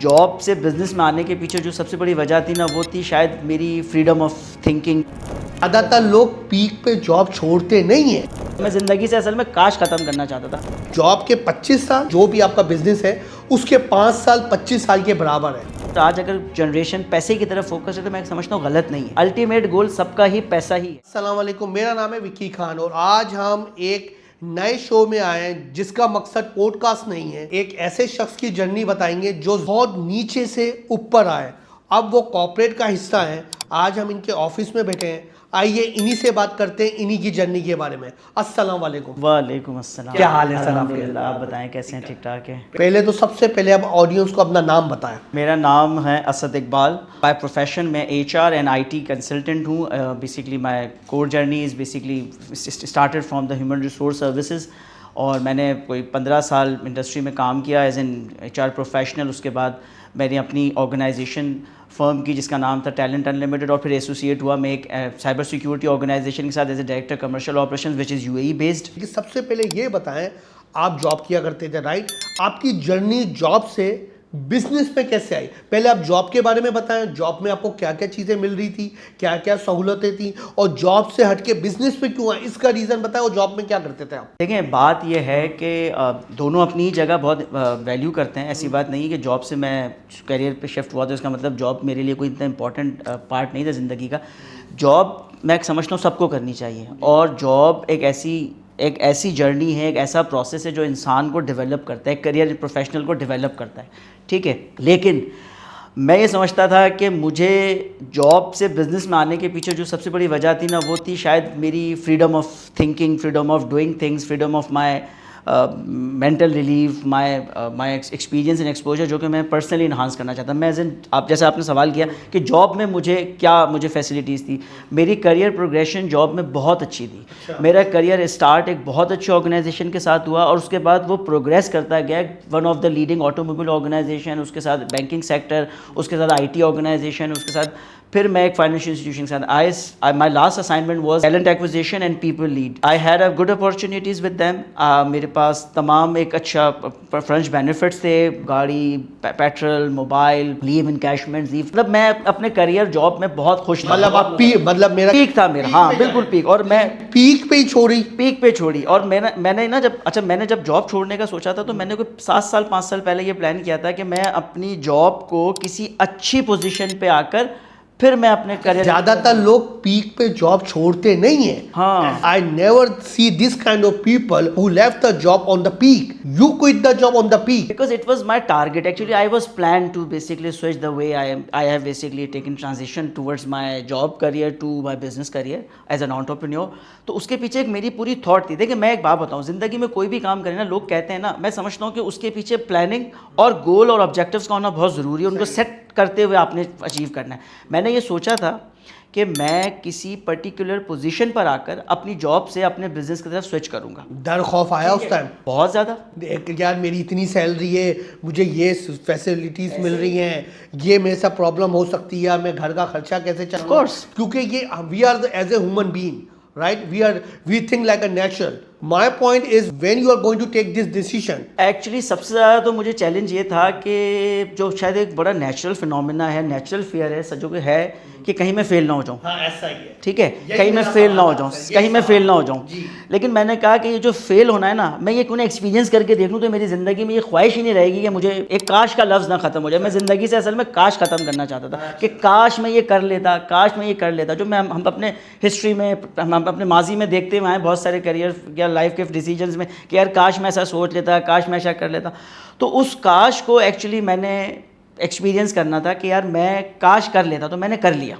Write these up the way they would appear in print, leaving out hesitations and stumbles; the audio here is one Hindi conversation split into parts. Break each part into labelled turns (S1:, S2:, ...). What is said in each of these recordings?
S1: जॉब से बिज़नेस में आने के पीछे जो सबसे बड़ी वजह थी ना, वो थी शायद मेरी फ्रीडम ऑफ थिंकिंग।
S2: ज़्यादातर लोग पीक पे जॉब छोड़ते नहीं हैं।
S1: मैं ज़िंदगी से असल में काश ख़त्म करना चाहता था।
S2: जॉब के 25 साल जो भी आपका बिजनेस है उसके 5 साल 25 साल के बराबर है।
S1: तो आज अगर जनरेशन पैसे की तरफ फोकस है तो मैं समझता हूँ गलत नहीं है। अल्टीमेट गोल सबका ही पैसा ही है।
S2: अस्सलाम वालेकुम, मेरा नाम है विक्की खान और आज हम एक नए शो में आए हैं जिसका मकसद पॉडकास्ट नहीं है। एक ऐसे शख्स की जर्नी बताएंगे जो बहुत नीचे से ऊपर आए, अब वो कॉर्पोरेट का हिस्सा है। आज हम इनके ऑफिस में बैठे हैं, आइए इन्हीं से बात करते हैं इन्हीं की जर्नी के बारे में। अस्सलाम वालेकुम।
S1: वालेकुम अस्सलाम।
S2: क्या हाल है सर आपके?
S1: अल्हम्दुलिल्लाह, आप बताएं कैसे हैं? ठीक ठाक है।
S2: पहले तो सबसे पहले अब ऑडियंस को अपना नाम बताएं।
S1: मेरा नाम है असद इकबाल। बाय प्रोफेशन मैं HR एंड IT कंसल्टेंट हूँ। Basically my core journey is basically started from the human resource services और मैंने कोई 15 साल इंडस्ट्री में काम किया एज एन HR प्रोफेशनल। उसके बाद मैंने अपनी ऑर्गेनाइजेशन फर्म की जिसका नाम था टैलेंट अनलिमिटेड और फिर एसोसिएट हुआ मैं एक साइबर सिक्योरिटी ऑर्गेनाइजेशन के साथ as a director commercial operations which is UAE based.
S2: सबसे पहले ये बताएं, आप जॉब किया करते थे राइट? आपकी जर्नी जॉब से बिजनेस पे कैसे आई? पहले आप जॉब के बारे में बताएं, जॉब में आपको क्या क्या चीज़ें मिल रही थी, क्या क्या सहूलतें थी, और जॉब से हटके बिजनेस पे क्यों आए इसका रीज़न बताएं। और जॉब में क्या करते थे आप?
S1: देखें, बात यह है कि दोनों अपनी ही जगह बहुत वैल्यू करते हैं। ऐसी बात नहीं है कि जॉब से मैं करियर पे शिफ्ट हुआ तो इसका मतलब जॉब मेरे लिए कोई इतना इंपॉर्टेंट पार्ट नहीं था ज़िंदगी का। जॉब मैं समझता हूँ सबको करनी चाहिए और जॉब एक ऐसी जर्नी है, एक ऐसा प्रोसेस है जो इंसान को डेवलप करता है, करियर प्रोफेशनल को डेवलप करता है, ठीक है। लेकिन मैं ये समझता था कि मुझे जॉब से बिज़नेस में आने के पीछे जो सबसे बड़ी वजह थी ना, वो थी शायद मेरी freedom of thinking, freedom of doing things, freedom of my mental relief, my experience and exposure जो कि मैं पर्सनली इन्हांस करना चाहता। मैं एज एन आप जैसे आपने सवाल किया कि जॉब में मुझे फैसिलिटीज़ थी, मेरी करियर प्रोग्रेशन जॉब में बहुत अच्छी थी। मेरा करियर स्टार्ट एक बहुत अच्छी ऑर्गेनाइजेशन के साथ हुआ और उसके बाद वो प्रोग्रेस करता गया one of the leading automobile organisation, उसके साथ बैंकिंग सेक्टर, उसके साथ IT ऑर्गेनाइजेशन, उसके साथ फिर मैं एक फाइनेंशियल इंस्टीट्यूशन के साथ my last assignment was talent acquisition and people lead. I had a good opportunities with them. मेरे पास तमाम एक अच्छा फ्रेंच बेनिफिट्स थे, गाड़ी, पेट्रोल, मोबाइल, लीव इनकैशमेंट, मतलब मैं अपने करियर जॉब में बहुत खुश था।
S2: मतलब आप मतलब मेरा
S1: पीक था मेरा, हाँ बिल्कुल पीक। और मैं
S2: पीक पे ही छोड़ी
S1: और मैंने ना मैंने जब जॉब छोड़ने का सोचा था तो मैंने कोई 5 साल पहले ये प्लान किया था कि मैं अपनी जॉब को किसी अच्छी पोजीशन पे आकर फिर मैं अपने करियर।
S2: ज्यादातर लोग पीक पे जॉब छोड़ते नहीं है।
S1: हाँ,
S2: I never see this kind of people who left the job on the peak. You quit the job on the peak
S1: because it was my target. Actually, I was planned to basically switch the way I have basically taken transition towards my job career to my business career as an entrepreneur. तो उसके पीछे एक मेरी पूरी थॉट थी। देखिए, मैं एक बात बताऊं, ज़िंदगी में कोई भी काम करें ना, लोग कहते हैं ना, मैं समझता हूँ कि उसके पीछे प्लानिंग और गोल और ऑब्जेक्टिव्स का होना बहुत ज़रूरी है। उनको सेट करते हुए आपने अचीव करना है। मैंने ये सोचा था कि मैं किसी पर्टिकुलर पोजीशन पर आकर अपनी जॉब से अपने बिजनेस की तरफ स्विच करूंगा।
S2: डर खौफ आया उस टाइम?
S1: बहुत ज़्यादा।
S2: यार मेरी इतनी सैलरी है, मुझे ये फैसिलिटीज मिल रही हैं, ये मेरे साथ प्रॉब्लम हो सकती है, मैं घर का खर्चा कैसे चलाऊं?
S1: Of course.
S2: क्योंकि ये we are as a human being, right? We think like a natural. My point is when you are going to take this decision.
S1: Actually सबसे ज़्यादा तो मुझे चैलेंज ये था कि जो शायद एक बड़ा नेचुरल फिनोमिना है, नेचुरल फियर है सजो के, है कि कहीं मैं फेल ना हो जाऊँ।
S2: हाँ, ऐसा ही है।
S1: ठीक है, कहीं मैं फेल ना हो जाऊँ। लेकिन मैंने कहा कि ये जो फेल होना है ना, मैं ये क्यों एक्सपीरियंस करके देख लूँ तो मेरी ज़िंदगी में ये ख्वाहिश ही नहीं रहेगी कि मुझे एक काश का लफ्ज़ ना ख़त्म हो जाए। मैं ज़िंदगी से असल में काश ख़त्म करना चाहता था कि काश मैं ये कर लेता, जो मैं हम अपने हिस्ट्री में, हम अपने माजी में देखते हुए आए बहुत सारे करियर या लाइफ के डिसीजंस में कि यार काश मैं ऐसा सोच लेता, काश मैं ऐसा कर लेता। तो उस काश को एक्चुअली मैंने एक्सपीरियंस करना था कि यार मैं काश कर लेता, तो मैंने कर लिया।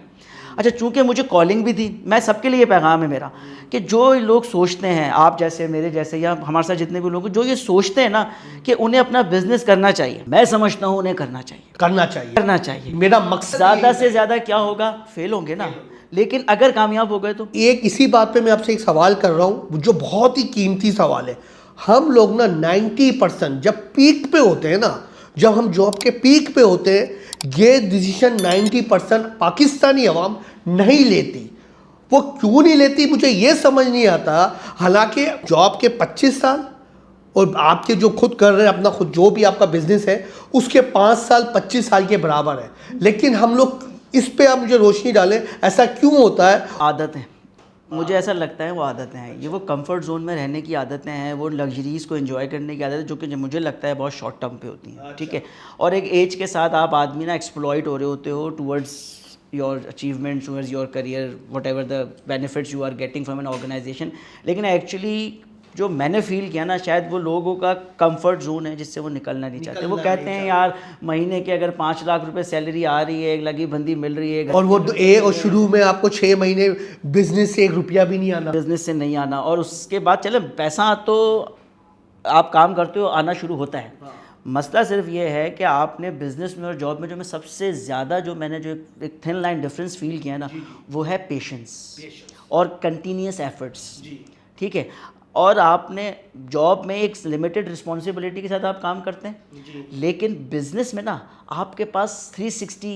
S1: अच्छा, चूँकि मुझे कॉलिंग भी थी, मैं सबके लिए पैगाम है मेरा कि जो लोग सोचते हैं, आप जैसे, मेरे जैसे, या हमारे साथ जितने भी लोग जो ये सोचते हैं ना कि उन्हें अपना बिजनेस करना चाहिए, मैं समझता हूँ उन्हें करना चाहिए। मेरा मकसद ज़्यादा से ज़्यादा क्या होगा, फेल होंगे ना, लेकिन अगर कामयाब हो गए तो। एक
S2: इसी बात पे मैं आपसे एक सवाल कर रहा हूँ जो बहुत ही कीमती सवाल है। हम लोग ना 90% जब पीक पे होते हैं ना, जब हम जॉब के पीक पे होते हैं, ये डिसीजन 90% पाकिस्तानी अवाम नहीं लेती। वो क्यों नहीं लेती मुझे ये समझ नहीं आता। हालांकि जॉब के 25 साल और आपके जो खुद कर रहे हैं अपना खुद जो भी आपका बिजनेस है उसके 5 साल 25 साल के बराबर है, लेकिन हम लोग इस पे आप मुझे रोशनी डालें, ऐसा क्यों होता है?
S1: आदतें, मुझे ऐसा लगता है वो आदतें हैं, ये वो कंफर्ट जोन में रहने की आदतें हैं, वो लग्जरीज़ को एंजॉय करने की आदत है, जो कि मुझे लगता है बहुत शॉर्ट टर्म पे होती हैं। ठीक है, और एक एज के साथ आप आदमी ना एक्सप्लॉइट हो रहे होते हो towards your achievements, towards your career, whatever the benefits you are getting from an organisation. लेकिन एक्चुअली जो मैंने फील किया ना, शायद वो लोगों का कंफर्ट जोन है जिससे वो निकलना नहीं चाहते। वो कहते हैं यार महीने के अगर 5 लाख रुपए सैलरी आ रही है, एक लगी बंदी मिल रही है,
S2: और वो और शुरू में आपको 6 महीने बिजनेस से 1 रुपया भी नहीं आना,
S1: बिजनेस से नहीं आना, और उसके बाद चले पैसा तो आप काम करते हो आना शुरू होता है। मसला सिर्फ ये है कि आपने बिजनेस में और जॉब में जो मैं सबसे ज़्यादा जो मैंने जो एक थिन लाइन डिफरेंस फील किया ना, वो है पेशेंस और कंटिन्यूस एफर्ट्स। ठीक है, और आपने जॉब में एक लिमिटेड रिस्पॉन्सिबिलिटी के साथ आप काम करते हैं, लेकिन बिजनेस में ना आपके पास 360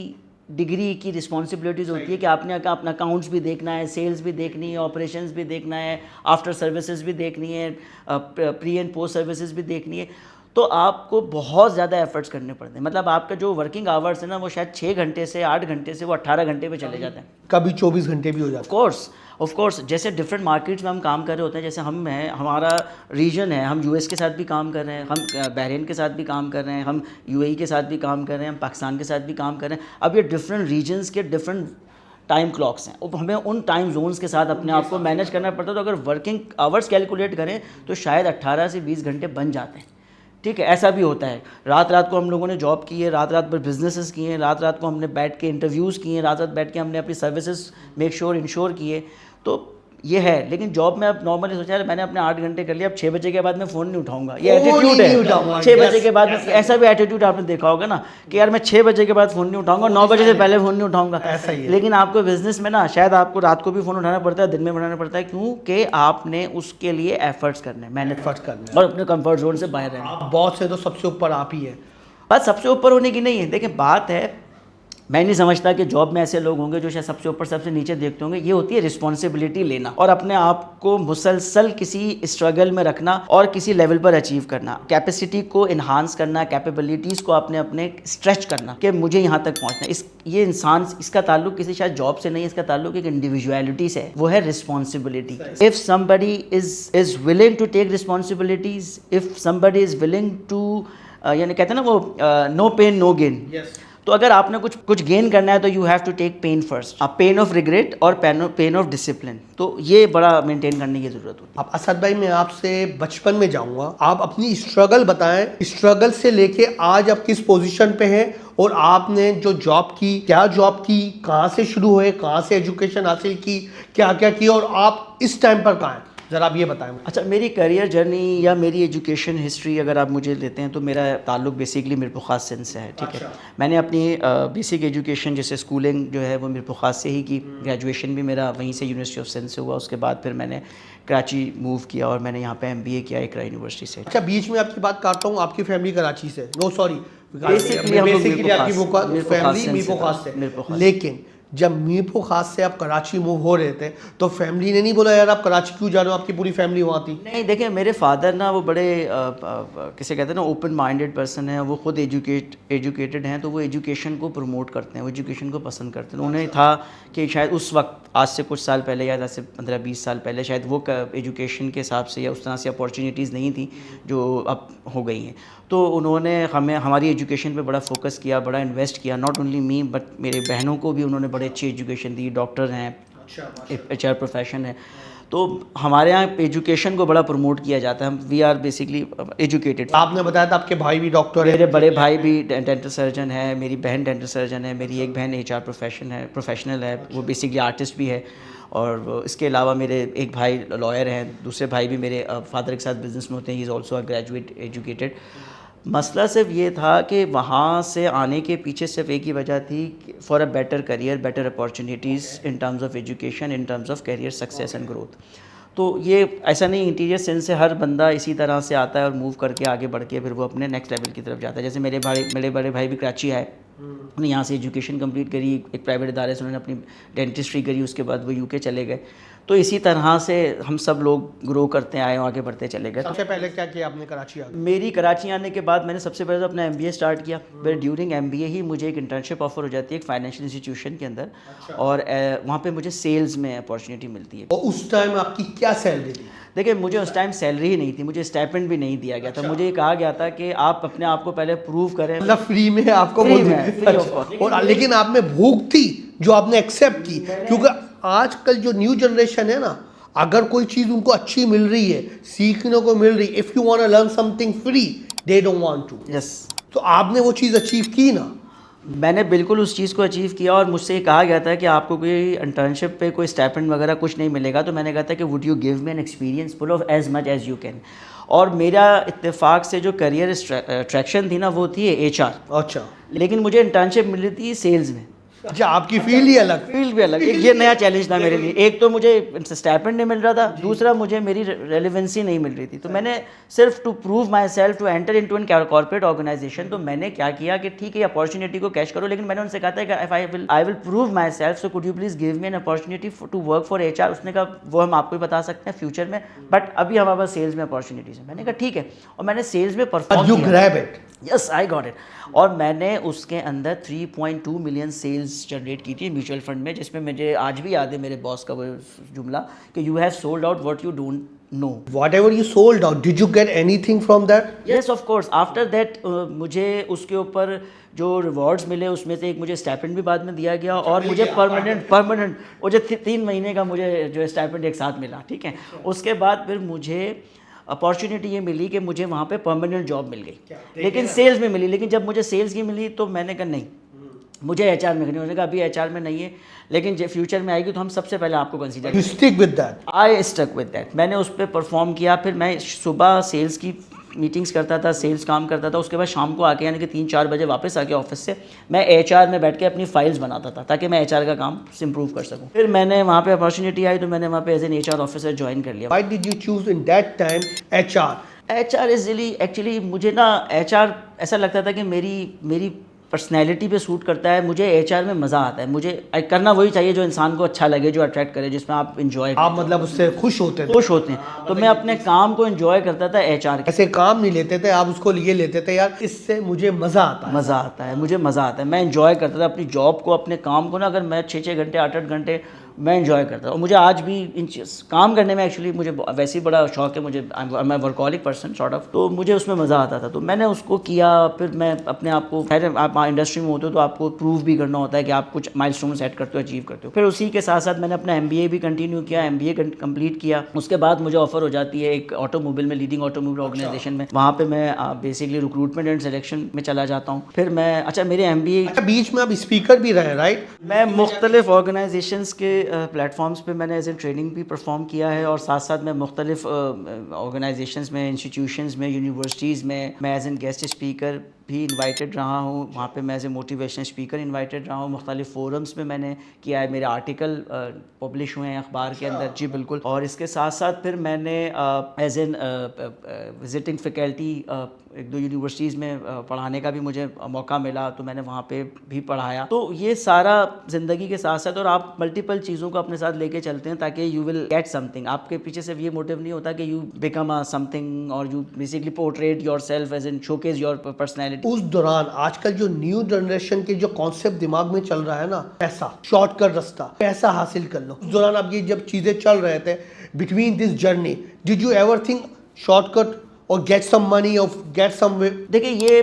S1: डिग्री की रिस्पॉन्सिबिलिटीज़ होती है कि आपने अपना अकाउंट्स भी देखना है, सेल्स भी देखनी है, ऑपरेशंस भी देखना है, आफ्टर सर्विसेज भी देखनी है, प्री एंड पोस्ट सर्विसेज भी देखनी है। तो आपको बहुत ज़्यादा एफर्ट्स करने पड़ते हैं। मतलब आपका जो वर्किंग आवर्स है ना, वो शायद 6 घंटे से 8 घंटे से वो 18 घंटे पे चले जाते हैं,
S2: कभी 24 घंटे भी हो जाते हैं।
S1: ऑफ कोर्स जैसे डिफरेंट मार्केट्स में हम काम कर रहे होते हैं, जैसे हम हैं, हमारा रीजन है, हम यूएस के साथ भी काम कर रहे हैं, हम बहरीन के साथ भी काम कर रहे हैं, हम यूएई के साथ भी काम कर रहे हैं, हम पाकिस्तान के साथ भी काम कर रहे हैं। अब ये डिफरेंट रीजन्स के डिफरेंट टाइम क्लॉक्स हैं, अब हमें उन टाइम जोन्स के साथ अपने आप को मैनेज करना पड़ता है। तो अगर वर्किंग आवर्स कैलकुलेट करें तो शायद 18 से 20 घंटे बन जाते हैं। ठीक है, ऐसा भी होता है। रात को हम लोगों ने जॉब की है, रात भर बिजनेसेस किए हैं, रात को हमने बैठ के इंटरव्यूज़ किए हैं, रात बैठ के हमने अपनी सर्विसेज मेक श्योर इंश्योर किए। तो ये है, लेकिन जॉब में अब नॉर्मली सोचा है मैंने अपने 8 घंटे कर लिया, अब 6 बजे के बाद मैं फ़ोन नहीं उठाऊंगा, ये एटीट्यूड है। 6 बजे के बाद ऐसा भी एटीट्यूड आपने देखा होगा ना कि यार मैं 6 बजे के बाद फ़ोन नहीं उठाऊंगा, 9 बजे से पहले फ़ोन नहीं उठाऊंगा।
S2: ऐसा ही है।
S1: लेकिन आपको बिजनेस में ना शायद आपको रात को भी फ़ोन उठाना पड़ता है, दिन में उठाना पड़ता है, क्योंकि आपने उसके लिए एफर्ट्स करने, मेहनत
S2: करना
S1: और अपने कंफर्ट जोन से बाहर रहना।
S2: आप बॉस है तो सबसे ऊपर आप ही है।
S1: बात सबसे ऊपर होने की नहीं है। देखिए बात है, मैं नहीं समझता कि जॉब में ऐसे लोग होंगे जो शायद सबसे ऊपर सबसे नीचे देखते होंगे। ये होती है रिस्पॉन्सिबिलिटी लेना और अपने आप को मुसलसल किसी स्ट्रगल में रखना और किसी लेवल पर अचीव करना, कैपेसिटी को इन्हांस करना, कैपेबिलिटीज़ को अपने स्ट्रेच करना कि मुझे यहाँ तक पहुँचना। ये इंसान, इसका ताल्लुक किसी शायद जॉब से नहीं है, इसका ताल्लुक एक इंडिविजुअलिटी से है, वो है responsibility. If somebody is willing to take responsibilities, if somebody is willing to, यानी कहते हैं ना वो नो पेन नो गेन। तो अगर आपने कुछ गेन करना है तो you have to take pain first, pain of regret और पेन ऑफ डिसिप्लिन। तो ये बड़ा मेंटेन करने की जरूरत होती है।
S2: आप असद भाई, मैं आपसे बचपन में जाऊंगा, आप अपनी स्ट्रगल बताएं, स्ट्रगल से लेके आज आप किस पोजीशन पे हैं, और आपने जो जॉब की, क्या जॉब की, कहाँ से शुरू हुए, कहाँ से एजुकेशन हासिल की, क्या क्या किया, और आप इस टाइम पर कहाँ हैं, ज़रा आप ये बताएं।
S1: अच्छा, मेरी करियर जर्नी या मेरी एजुकेशन हिस्ट्री अगर आप मुझे लेते हैं तो मेरा ताल्लुक बेसिकली मीरपुखास सिंध से है। ठीक है, मैंने अपनी बेसिक एजुकेशन जैसे स्कूलिंग जो है वो मीरपुखास से ही की, ग्रेजुएशन भी मेरा वहीं से यूनिवर्सिटी ऑफ सिंध से हुआ। उसके बाद फिर मैंने कराची मूव किया और मैंने यहाँ पे MBA किया इकरा यूनिवर्सिटी से।
S2: अच्छा, बीच में आपकी बात काटता हूँ, आपकी फैमिली कराची से, नो सॉरी,
S1: बेसिकली
S2: आपकी फैमिली मीरपुखास से, लेकिन जब मीरपुखास से आप कराची मूव हो रहे थे तो फैमिली ने नहीं बोला यार आप कराची क्यों जा रहे हो, आपकी पूरी फैमिली वहाँ थी?
S1: नहीं, देखिए मेरे फादर ना वो बड़े किसे कहते हैं ना ओपन माइंडेड पर्सन है, वो खुद एजुकेटेड हैं, तो वो एजुकेशन को प्रमोट करते हैं, वो एजुकेशन को पसंद करते हैं। उन्हें था कि शायद उस वक्त आज से कुछ साल पहले या आज से 15-20 साल पहले शायद वो एजुकेशन के हिसाब से या उस तरह से अपॉर्चुनिटीज़ नहीं थी जो अब हो गई हैं। तो उन्होंने हमारी एजुकेशन पे बड़ा फोकस किया, बड़ा इन्वेस्ट किया, नॉट ओनली मी बट मेरे बहनों को भी उन्होंने बड़ी अच्छी एजुकेशन दी, डॉक्टर हैं, HR प्रोफेशन है। तो हमारे यहाँ एजुकेशन को बड़ा प्रमोट किया जाता है, हम वी आर बेसिकली एजुकेटेड।
S2: आपने बताया था आपके भाई भी डॉक्टर है?
S1: मेरे बड़े भाई भी डेंटल सर्जन है, मेरी बहन डेंटल सर्जन है, मेरी एक बहन HR प्रोफेशनल है, वो बेसिकली आर्टिस्ट भी है। और इसके अलावा मेरे एक भाई लॉयर हैं, दूसरे भाई भी मेरे फादर के साथ बिजनेस में होते हैं, he is also a graduate educated. मसला सिर्फ ये था कि वहाँ से आने के पीछे सिर्फ एक ही वजह थी, for a better career, better opportunities in terms of education, in terms of career success and growth. तो ये ऐसा नहीं, इंटीरियर सेंस से हर बंदा इसी तरह से आता है और मूव करके आगे बढ़ के फिर वो अपने नेक्स्ट लेवल की तरफ जाता है। जैसे मेरे बड़े भाई भी कराची आए, उन्होंने यहाँ से एजुकेशन कंप्लीट करी, एक प्राइवेट इदारे से उन्होंने अपनी डेंटिस्ट्री करी, उसके बाद वो UK चले गए। तो इसी तरह से हम सब लोग ग्रो करते आए और आगे बढ़ते चले गए।
S2: सबसे पहले क्या किया आपने कराची आके?
S1: मेरी कराची आने के बाद मैंने सबसे पहले तो अपना MBA स्टार्ट किया। फिर ड्यूरिंग MBA ही मुझे एक इंटर्नशिप ऑफर हो जाती है एक फाइनेंशियल इंस्टीट्यूशन के अंदर। और वहाँ पे मुझे सेल्स में अपॉर्चुनिटी मिलती है।
S2: और उस टाइम आपकी क्या सैलरी थी?
S1: देखिए मुझे उस टाइम सैलरी ही नहीं थी, मुझे स्टाइपेंड भी नहीं दिया गया था। मुझे ये कहा गया था कि आप अपने आप को पहले प्रूव करें।
S2: मतलब फ्री में आपको
S1: Free
S2: बोल
S1: में,
S2: दिया?
S1: free of cost।
S2: और लेकिन आप में भूख थी जो आपने एक्सेप्ट की, क्योंकि आजकल जो न्यू जनरेशन है ना, अगर कोई चीज़ उनको अच्छी मिल रही है, सीखने को मिल रही, if you want to learn something free, they don't want to.
S1: Yes,
S2: तो आपने वो चीज़ अचीव की ना?
S1: मैंने बिल्कुल उस चीज़ को अचीव किया। और मुझसे ये कहा गया था कि आपको कोई इंटर्नशिप पे कोई स्टाइपेंड वगैरह कुछ नहीं मिलेगा। तो मैंने कहा था कि would you give me an experience full of as much as you can. और मेरा इत्तेफाक से जो करियर ट्रैक्शन थी ना, वो थी HR।
S2: अच्छा
S1: लेकिन मुझे इंटर्नशिप मिली थी सेल्स में।
S2: अच्छा, आपकी फील्ड ही अलग।
S1: फील्ड भी अलग, एक ये नया चैलेंज था मेरे लिए। एक तो मुझे स्टाइपेंड नहीं मिल रहा था, दूसरा मुझे मेरी रेलेवेंसी नहीं मिल रही थी। तो मैंने सिर्फ to prove myself to enter into an corporate organisation, तो मैंने क्या किया कि ठीक है अपॉर्चुनिटी को कैश करो, लेकिन मैंने उनसे कहा था कि I will prove myself, so could you please give me an opportunity to work for HR। उसने कहा वो हम आपको ही बता सकते हैं फ्यूचर में, बट अभी हमारे पास सेल्स में अपॉर्चुनिटीज है। मैंने कहा ठीक है, और मैंने सेल्स में परफॉर्म
S2: यू
S1: किया।
S2: Grab it.
S1: Yes, I got it. और मैंने उसके अंदर 3.2 मिलियन सेल्स जनरेट की थी म्यूचुअल फंड में, जिसमें मुझे आज भी याद है मेरे बॉस का वो जुमला कि you have sold out what you don't know.
S2: Whatever you sold out, did you get anything from that?
S1: Yes of course. After that मुझे उसके ऊपर जो रिवॉर्ड्स मिले उसमें से एक मुझे स्टाइपेंड भी बाद में दिया गया, और मुझे परमानेंट वो जो 3 महीने का मुझे जो स्टाइपेंड एक साथ मिला, ठीक है। उसके बाद फिर मुझे अपॉर्चुनिटी ये मिली कि मुझे वहाँ पे परमानेंट जॉब मिल गई, लेकिन सेल्स में मिली। लेकिन जब मुझे सेल्स की मिली तो मैंने कहा नहीं, मुझे HR में करनी। उन्होंने कहा अभी HR में नहीं है, लेकिन जब फ्यूचर में आएगी तो हम सबसे पहले आपको consider.
S2: You stick with that.
S1: I stuck with that. मैंने उस पर परफॉर्म किया। फिर मैं सुबह सेल्स की मीटिंग्स करता था, सेल्स काम करता था। उसके बाद शाम को आके यानी कि 3-4 बजे वापस आके ऑफिस से मैं HR में बैठ के अपनी फाइल्स बनाता था, ताकि मैं HR का काम इम्प्रूव कर सकूं। फिर मैंने वहाँ पे अपॉर्चुनिटी आई तो मैंने वहाँ पे as an HR officer join कर लिया।
S2: Why did you choose in that time HR?
S1: HR is really actually मुझे ना HR ऐसा लगता था कि मेरी पर्सनैलिटी पे सूट करता है। मुझे HR में मज़ा आता है। मुझे करना वही चाहिए जो इंसान को अच्छा लगे, जो अट्रैक्ट करे, जिसमें आप इंजॉय
S2: आप मतलब उससे खुश होते थे?
S1: खुश होते हैं। तो मैं अपने काम को इंजॉय करता था HR के।
S2: ऐसे काम नहीं लेते थे आप, उसको लिए लेते थे यार इससे मुझे मज़ा आता है।
S1: मज़ा आता है, मुझे मज़ा आता है। मैं इंजॉय करता था अपनी जॉब को, अपने काम को ना। अगर मैं 6-6 घंटे 8-8 घंटे मैं इंजॉय करता हूँ। मुझे आज भी इन काम करने में एक्चुअली मुझे वैसे ही बड़ा शौक है। मुझे मैं वर्कहॉलिक पर्सन सॉर्ट ऑफ, तो मुझे उसमें मज़ा आता था। तो मैंने उसको किया। फिर मैं अपने आप को, खैर आप इंडस्ट्री में होते हो तो आपको प्रूव भी करना होता है कि आप कुछ माइलस्टोन सेट करते हो, अचीव करते हो। फिर उसी के साथ साथ मैंने अपना MBA भी कंटिन्यू किया, MBA कंप्लीट किया। उसके बाद मुझे ऑफर हो जाती है एक ऑटोमोबाइल में, लीडिंग ऑटोमोबाइल ऑर्गेनाइजेशन में। वहाँ पे मैं बेसिकली रिक्रूटमेंट एंड सिलेक्शन में चला जाता हूँ। फिर मैं मेरे MBA
S2: अच्छा, बीच में आप स्पीकर भी रहे, राइट?
S1: मैं मुख्तलिफ ऑर्गेनाइजेशंस के प्लेटफॉर्म्स पे मैंने एज ए ट्रेनिंग भी परफॉर्म किया है, और साथ साथ मैं मुख्तलिफ ऑर्गेनाइजेशंस में, इंस्टीट्यूशंस में, यूनिवर्सिटीज़ में मैं एज एन गेस्ट स्पीकर भी इनवाइटेड रहा हूँ। वहाँ पे मैं as a motivational speaker invited रहा हूँ। मुख्तलिफ फोरम्स में मैंने किया है, मेरे आर्टिकल पब्लिश हुए हैं अखबार के अंदर। जी बिल्कुल। और इसके साथ साथ फिर मैंने as an visiting faculty 1-2 universities में पढ़ाने का भी मुझे मौका मिला, तो मैंने वहाँ पे भी पढ़ाया। तो ये सारा ज़िंदगी के साथ साथ, और आप मल्टीपल चीज़ों को अपने साथ लेके चलते हैं ताकि यू विल गेट समथिंग। आपके पीछे सिर्फ ये मोटिव नहीं होता कि यू बिकम अ समथिंग, और you basically portrait yourself as an showcase your personality.
S2: उस दौरान आजकल जो न्यू जनरेशन के जो कॉन्सेप्ट दिमाग में चल रहा है ना, पैसा, शॉर्टकट रास्ता, पैसा हासिल कर लो। उस दौरान अब ये जब चीज़ें चल रहे थे, between this journey, did you ever think shortcut और गेट सम मनी और गेट सम वे?
S1: देखिए ये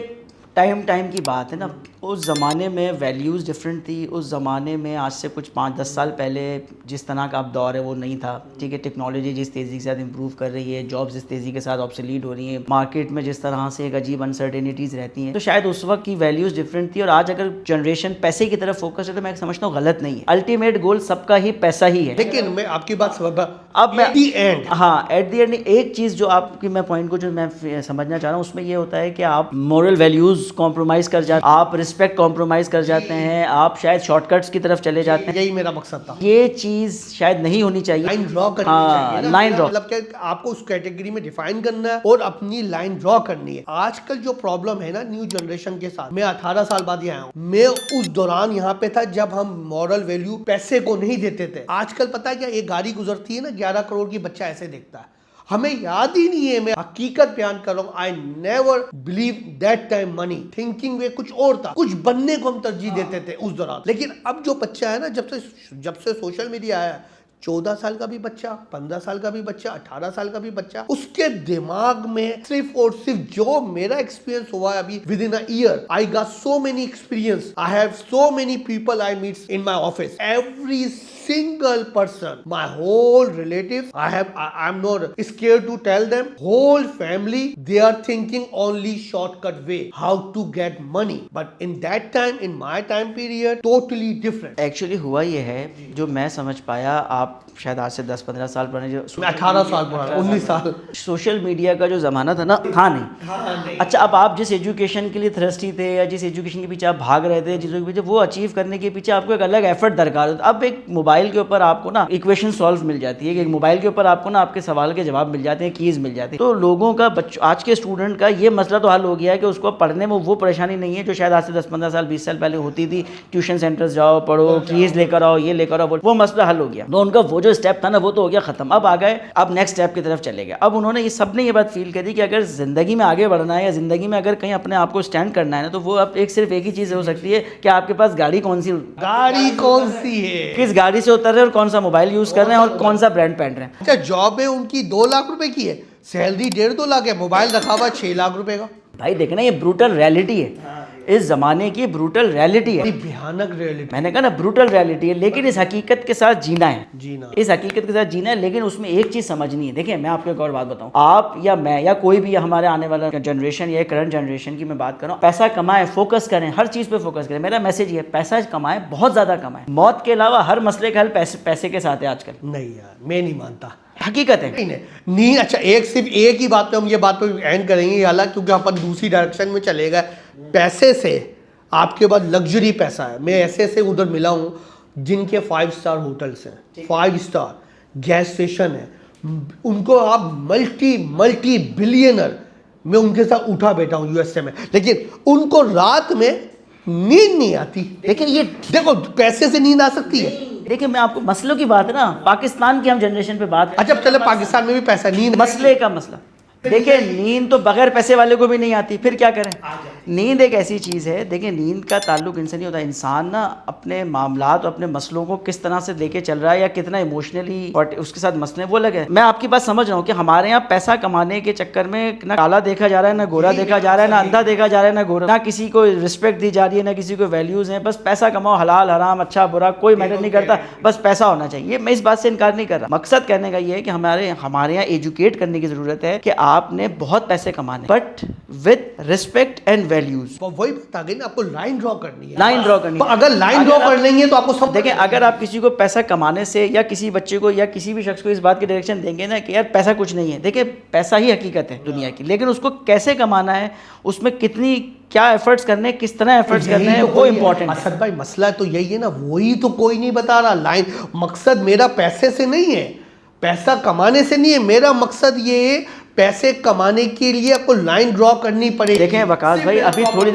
S1: टाइम की बात है ना। उस ज़माने में वैल्यूज़ डिफरेंट थी। उस ज़माने में आज से कुछ 5-10 साल पहले जिस तरह का अब दौर है वो नहीं था, ठीक है। टेक्नोलॉजी जिस तेज़ी के साथ इंप्रूव कर रही है, जॉब्स जिस तेज़ी के साथ ऑब्सोलीट हो रही हैं, मार्केट में जिस तरह से एक अजीब अनसर्टेनिटीज़ रहती हैं, तो शायद उस वक्त की वैल्यूज़ डिफरेंट थी। और आज अगर जनरेशन पैसे की तरफ फोकस है तो मैं समझता हूँ गलत नहीं है। अल्टीमेट गोल सबका ही पैसा ही है।
S2: लेकिन मैं आपकी बात
S1: अब मैं
S2: एंड,
S1: हाँ, एट द एंड एक चीज़ जो आपकी मैं पॉइंट को जो मैं समझना चाह रहा हूँ उसमें ये होता है कि आप मॉरल वैल्यूज़ कॉम्प्रोमाइज़ कर जाते, आप रिस्पेक्ट कॉम्प्रोमाइज कर जाते हैं, आप शायद शॉर्टकट्स की तरफ चले जाते हैं।
S2: यही मेरा मकसद था।
S1: ये चीज शायद नहीं होनी चाहिए।
S2: लाइन ड्रॉ करनी चाहिए ना,
S1: लाइन ड्रॉ,
S2: मतलब क्या आपको उस कैटेगरी में डिफाइन करना है और अपनी लाइन ड्रॉ करनी है। आजकल जो प्रॉब्लम है ना न्यू जनरेशन के साथ, मैं 18 साल बाद यहाँ हूँ, मैं उस दौरान यहाँ पे था जब हम मॉरल वैल्यू पैसे को नहीं देते थे। आजकल पता है क्या, एक गाड़ी गुजरती है ना 11 करोड़ की, बच्चा ऐसे देखता है, हमें याद ही नहीं है। मैं हकीकत बयान कर रहा हूँ, I never believe that time money, thinking way कुछ और था, कुछ बनने को हम तरजीह देते थे उस दौरान। लेकिन अब जो बच्चा है ना, जब से सोशल मीडिया आया, 14 साल का भी बच्चा, 15 साल का भी बच्चा, 18 साल का भी बच्चा, उसके दिमाग में सिर्फ और सिर्फ, जो मेरा एक्सपीरियंस हुआ है अभी within a year, I got so many experience, I have so many people I meet in my office, every single person, my whole relative, I'm not scared to tell them, whole family, they are thinking only shortcut way, how to get money. But in that time, in my time period, totally different.
S1: Actually हुआ ये है, जो मैं समझ पाया, आप शायद आज से 10-15 साल पुराने, जो
S2: 18 साल पुराना, 19 साल,
S1: सोशल मीडिया का जो ज़माना था ना, था नहीं। अच्छा, अब आप जिस एजुकेशन के लिए थ्रस्टी थे या जिस एजुकेशन के पीछे आप भाग रहे थे, जिसके पीछे, वो अचीव करने के पीछे आपको एक अलग एफर्ट दरकार होता। अब एक मोबाइल के ऊपर आपको ना इक्वेशन सॉल्व मिल जाती है, कि एक मोबाइल के ऊपर आपको ना आपके सवाल के जवाब मिल जाते हैं, कीज मिल जाती है। तो लोगों का, आज के स्टूडेंट का ये मसला तो हल हो गया है कि उसको पढ़ने में वो परेशानी नहीं है जो शायद आज से 10-15 साल 20 साल पहले होती थी। ट्यूशन सेंटर्स जाओ, पढ़ो, कीज लेकर आओ, ये लेकर आओ, वो मसला हल हो गया। तो उनका वो जो स्टेप था ना, वो तो हो गया खत्म। अब आ गए, अब नेक्स्ट स्टेप की तरफ चले गए। अब उन्होंने, ये सबने ये बात फील करी कि अगर जिंदगी में आगे बढ़ना है या जिंदगी में अगर कहीं अपने आप को स्टैंड करना है ना, तो वो अब सिर्फ एक ही चीज़ हो सकती है कि आपके पास गाड़ी कौन सी है, किस गाड़ी से उतर रहे हैं और कौन सा मोबाइल यूज कर रहे हैं और कौन सा ब्रांड पहन रहे हैं।
S2: अच्छा, जॉब है उनकी 2 लाख रुपए की है, सैलरी 1.5-2 लाख है, मोबाइल रखा हुआ 6 लाख रुपए का।
S1: भाई देखना, ये ब्रूटल रियलिटी है, इस जमाने की ब्रूटल रियलिटी है,
S2: भयानक रियलिटी।
S1: मैंने कहा ना ब्रूटल रियलिटी है, लेकिन इस हकीकत के साथ जीना है, इस हकीकत के साथ जीना है। लेकिन उसमें एक चीज समझनी है। देखिए, मैं आपको एक और बात बताऊं, आप या मैं या कोई भी हमारे आने वाला जनरेशन या करंट जनरेशन की मैं बात कर रहा हूं, पैसा कमाए, फोकस करें, हर चीज पे फोकस करें। मेरा मैसेज ये, पैसा कमाएं, बहुत ज्यादा कमाएं। मौत के अलावा हर मसले का हल पैसे के साथ है आजकल।
S2: नहीं यार, मैं नहीं मानता,
S1: हकीकत है।
S2: नहीं। अच्छा, सिर्फ एक ही बात पे हम ये बात पे एंड करेंगे, हालांकि क्योंकि अपन दूसरी डायरेक्शन में चले गए। पैसे से आपके पास लग्जरी पैसा है। मैं ऐसे उधर मिला हूँ जिनके 5 स्टार होटल्स हैं, 5 स्टार गैस स्टेशन है, उनको आप मल्टी बिलियनर, मैं उनके साथ उठा बैठा हूँ यूएसए में, लेकिन उनको रात में नींद नहीं आती। लेकिन ये देखो, पैसे से नींद आ सकती है।
S1: देखिए, मैं आपको मसलों की बात है ना, पाकिस्तान की हम जनरेशन पे बात।
S2: अच्छा, चले पाकिस्तान में भी पैसा, नींद
S1: मसले का मसला। देखिए, नींद तो बगैर पैसे वाले को भी नहीं आती, फिर क्या करें। नींद एक ऐसी चीज़ है, देखिए, नींद का ताल्लुक इनसे नहीं होता। इंसान ना अपने मामलात और अपने मसलों को किस तरह से लेके चल रहा है या कितना इमोशनली उसके साथ मसले, वो लगे। मैं आपकी बात समझ रहा हूँ कि हमारे यहाँ पैसा कमाने के चक्कर में ना काला देखा जा रहा है, ना गोरा देखा जा रहा है, ना अंधा देखा जा रहा है, ना गोरा, ना किसी को रिस्पेक्ट दी जा रही है, ना किसी को वैल्यूज़ हैं। बस पैसा कमाओ, हलाल हराम, अच्छा बुरा कोई मैटर नहीं करता, बस पैसा होना चाहिए। मैं इस बात से इनकार नहीं कर रहा। मकसद कहने का ये है कि हमारे यहाँ एजुकेट करने की ज़रूरत है कि आपने बहुत पैसे कमाने, but with respect and values.
S2: वही बता गई ना, आपको लाइन ड्रॉ करनी है,
S1: लाइन ड्रॉ करनी है।
S2: अगर लाइन ड्रॉ कर लेंगे तो आपको सब।
S1: देखें, अगर आप किसी को पैसा कमाने से या किसी बच्चे को या किसी भी शख्स को इस बात की डायरेक्शन देंगे ना कि यार पैसा कुछ नहीं है, देखिए पैसा ही हकीकत है दुनिया की, लेकिन उसको कैसे कमाना है, उसमें कितनी क्या एफर्ट्स करने, किस तरह एफर्ट्स करने हैं, वो इंपॉर्टेंट है।
S2: असद भाई, मसला तो यही है ना, वही तो कोई नहीं बता रहा। लाइन, मकसद मेरा पैसे से नहीं है, पैसा कमाने से नहीं है, मेरा मकसद ये है पैसे कमाने के लिए आपको लाइन ड्रॉ करनी पड़ेगी।
S1: देखें वकास भाई, अभी थोड़ी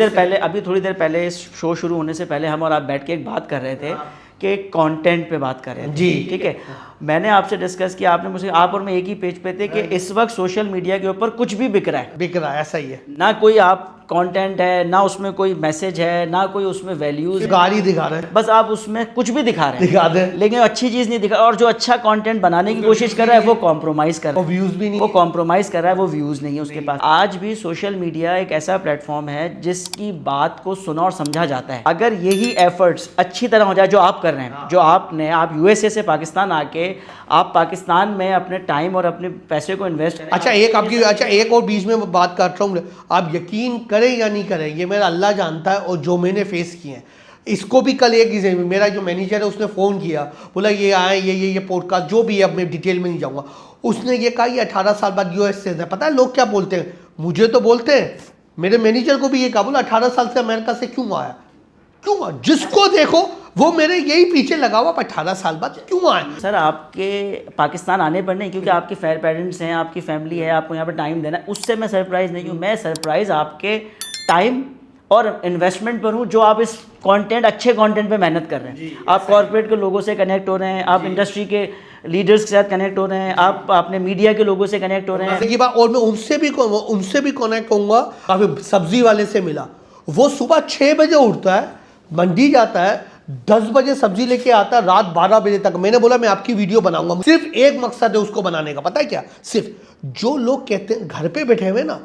S1: देर पहले शो शुरू होने से पहले हम और आप बैठ के एक बात कर रहे थे कि कंटेंट पे बात कर रहे थे जी, ठीक है। मैंने आपसे डिस्कस किया, आपने मुझे, आप और मैं एक ही पेज पे थे कि इस वक्त सोशल मीडिया के ऊपर कुछ भी बिक रहा है, ऐसा ही है ना। कोई आप कंटेंट है ना, उसमें कोई मैसेज है ना, कोई उसमें वैल्यूज,
S2: गाड़ी दिखा रहे हैं,
S1: बस आप उसमें कुछ भी दिखा रहे हैं,
S2: दिखा दें,
S1: लेकिन अच्छी चीज नहीं दिखा। और जो अच्छा कंटेंट बनाने की कोशिश कर रहा है वो कॉम्प्रोमाइज कर रहा है,
S2: व्यूज भी नहीं,
S1: वो कॉम्प्रोमाइज कर रहा है, वो व्यूज नहीं है उसके पास। आज भी सोशल मीडिया एक ऐसा प्लेटफॉर्म है जिसकी बात को सुना और समझा जाता है। अगर यही एफर्ट्स अच्छी तरह हो जाए जो आप कर रहे हैं, जो आपने, आप यूएसए से पाकिस्तान आके आप पाकिस्तान में अपने टाइम और अपने पैसे को इन्वेस्ट।
S2: अच्छा, एक और बीच में बात कर रहा हूँ, आप यकीन करें या नहीं करें, ये मेरा अल्लाह जानता है, और जो मैंने फेस किए हैं, इसको भी कल एक मेरा जो मैनेजर है उसने फ़ोन किया, बोला ये आए, ये पॉडकास्ट जो भी है, अब मैं डिटेल में नहीं जाऊँगा। उसने ये कहा, ये 18 साल बाद यूएस से है। पता है लोग क्या बोलते हैं, मुझे तो बोलते हैं, मेरे मैनेजर को भी ये कहा, बोला 18 साल से अमेरिका से क्यों आया, क्यों आए? जिसको देखो वो मेरे यही पीछे लगा हुआ 18 साल बाद क्यों आए?
S1: सर आपके पाकिस्तान आने पर नहीं, क्योंकि आपके फेयर पेरेंट्स हैं, आपकी फैमिली है, आपको यहाँ पर टाइम देना है, उससे मैं सरप्राइज़ नहीं हूँ। मैं सरप्राइज़ आपके टाइम और इन्वेस्टमेंट पर हूँ, जो आप इस कंटेंट, अच्छे कंटेंट पे मेहनत कर रहे हैं। आप कॉर्पोरेट के लोगों से कनेक्ट हो रहे हैं, आप इंडस्ट्री के लीडर्स के साथ कनेक्ट हो रहे हैं, आप अपने मीडिया के लोगों से कनेक्ट हो रहे हैं।
S2: की बात, और मैं उनसे भी कनेक्ट होऊंगा। काफी सब्जी वाले से मिला, वो सुबह 6 बजे उठता है, मंडी जाता है, 10 बजे सब्जी लेके आता है, रात 12 बजे तक। मैंने बोला मैं आपकी वीडियो बनाऊंगा, सिर्फ एक मकसद है उसको बनाने का, पता है क्या? सिर्फ जो लोग कहते हैं घर पे बैठे हुए ना,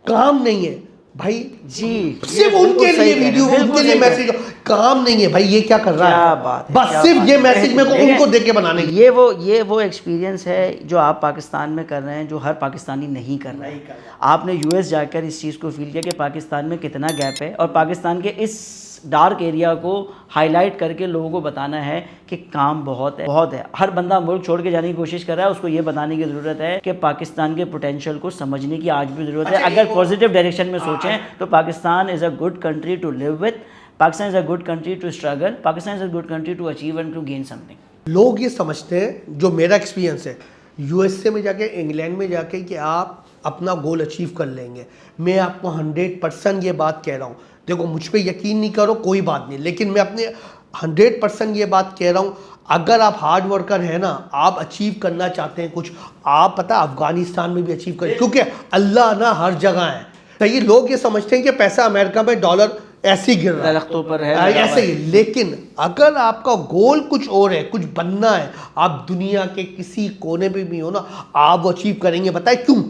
S2: काम नहीं है भाई
S1: जी,
S2: सिर्फ उनके लिए वीडियो, उनके लिए मैसेज, काम नहीं है भाई, ये क्या कर रहा है?
S1: क्या बात है,
S2: बस सिर्फ ये मैसेज मेरे को उनको देके बनाने की।
S1: ये वो एक्सपीरियंस है जो आप पाकिस्तान में कर रहे हैं, जो हर पाकिस्तानी नहीं कर रहा है। आपने यूएस जाकर इस चीज़ को फील किया कि पाकिस्तान में कितना गैप है, और पाकिस्तान के इस डार्क एरिया को हाईलाइट करके लोगों को बताना है कि काम बहुत है। हर बंदा मुल्क छोड़ के जाने की कोशिश कर रहा है, उसको ये बताने की ज़रूरत है कि पाकिस्तान के पोटेंशियल को समझने की आज भी ज़रूरत है। अगर पॉजिटिव डायरेक्शन में सोचें तो Pakistan is a good country to live with, Pakistan is a good country to struggle, Pakistan is a good country to achieve and to gain something.
S2: लोग ये समझते हैं, जो मेरा एक्सपीरियंस है यूएसए में जाके, इंग्लैंड में जाके, कि आप अपना गोल अचीव कर लेंगे। मैं आपको 100% ये बात कह रहा हूँ। देखो, मुझ पे यकीन नहीं करो कोई बात नहीं, लेकिन मैं अपने 100% ये बात कह रहा हूँ, अगर आप हार्ड वर्कर हैं ना, आप अचीव करना चाहते हैं कुछ, आप पता अफगानिस्तान में भी अचीव करें, क्योंकि अल्लाह ना हर जगह है। सही, लोग ये समझते हैं कि पैसा अमेरिका में डॉलर ऐसे ही गिर रहा है,
S1: दरख्तों पर है,
S2: ऐसे ही। लेकिन अगर आपका गोल कुछ और है, कुछ बनना है, आप दुनिया के किसी कोने पे भी हो ना, आप वो अचीव करेंगे। बताए क्यों?